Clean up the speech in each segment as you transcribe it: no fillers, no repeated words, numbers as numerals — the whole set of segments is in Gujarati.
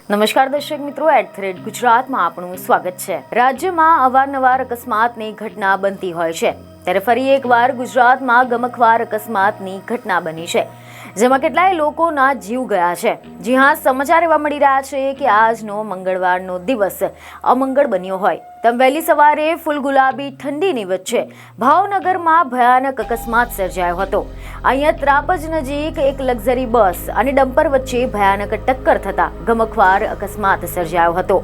નમસ્કાર દર્શક મિત્રો, @ગુજરાતમાં આપનું સ્વાગત છે। રાજ્યમાં અવારનવાર અકસ્માતની ઘટના બનતી હોય છે, ત્યારે ફરી એકવાર ગુજરાતમાં ગમખ્વાર અકસ્માતની ઘટના બની છે, જેમાં કેટલાય લોકોના જીવ ગયા છે। જી હા, સમાચાર એવા મળી રહ્યા છે કે આજનો મંગળવારનો દિવસ અમંગળ બન્યો હોય તેમ વહેલી સવારે ફૂલ ગુલાબી ઠંડીની વચ્ચે ભાવનગરમાં ભયાનક અકસ્માત સર્જાયો હતો। અહીંયા ત્રાપજ નજીક એક લક્ઝરી બસ અને ડમ્પર વચ્ચે ભયાનક ટક્કર થતા ગમખ્વાર અકસ્માત સર્જાયો હતો,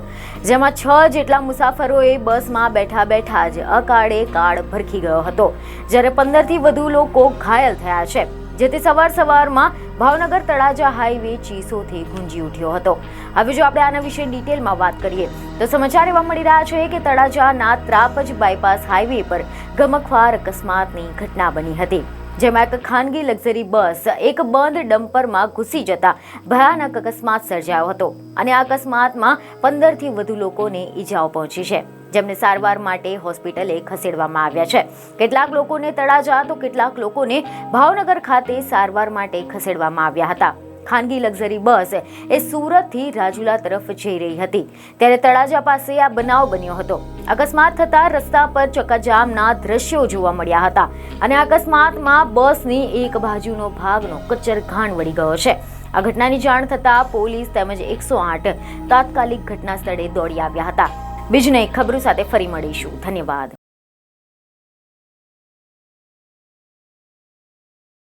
જેમાં 6 જેટલા મુસાફરોએ બસમાં બેઠા બેઠા જ અકાળે કાળ ભરખી ગયો હતો, જ્યારે 15થી વધુ લોકો ઘાયલ થયા છે, જેથી સવારમાં ભાવનગર તળાજા હાઈવે ચીસોથી ગુંજી ઉઠ્યો હતો। હવે જો આપણે આના વિશે ડિટેલમાં વાત કરીએ તો સમાચાર એવા મળી રહ્યા છે કે તળાજાના ત્રાપજ બાયપાસ હાઈવે પર ગમખ્વાર અકસ્માતની ઘટના બની હતી, જેમાં એક ખાનગી લક્ઝરી બસ એક બંધ ડમ્પરમાં ઘૂસી જતા ભયાનક અકસ્માત સર્જાયો હતો અને આ અકસ્માતમાં 15થી વધુ લોકોને ઈજાઓ પહોંચી છે, જેમને સારવાર માટે હોસ્પિટલે ખસેડવામાં આવ્યા છે। કેટલાક લોકોને તળાજા તો કેટલાક લોકોને ભાવનગર ખાતે સારવાર માટે ખસેડવામાં આવ્યા હતા। ખાનગી લક્ઝરી બસ એ સુરતથી રાજુલા તરફ જઈ રહી હતી, ત્યારે તળાજા પાસે આ બનાવ બન્યો હતો। અકસ્માત થતા રસ્તા પર ચક્કાજામના દ્રશ્યો જોવા મળ્યા હતા અને અકસ્માતમાં બસની એક બાજુનો ભાગનો કચરઘાણ વળી ગયો છે। આ ઘટનાની જાણ થતાં પોલીસ તેમજ 108 તાત્કાલિક ઘટના સ્થળે દોડી આવ્યા હતા। બીજી એક ખબરો સાથે ફરી મળીશું। ધન્યવાદ।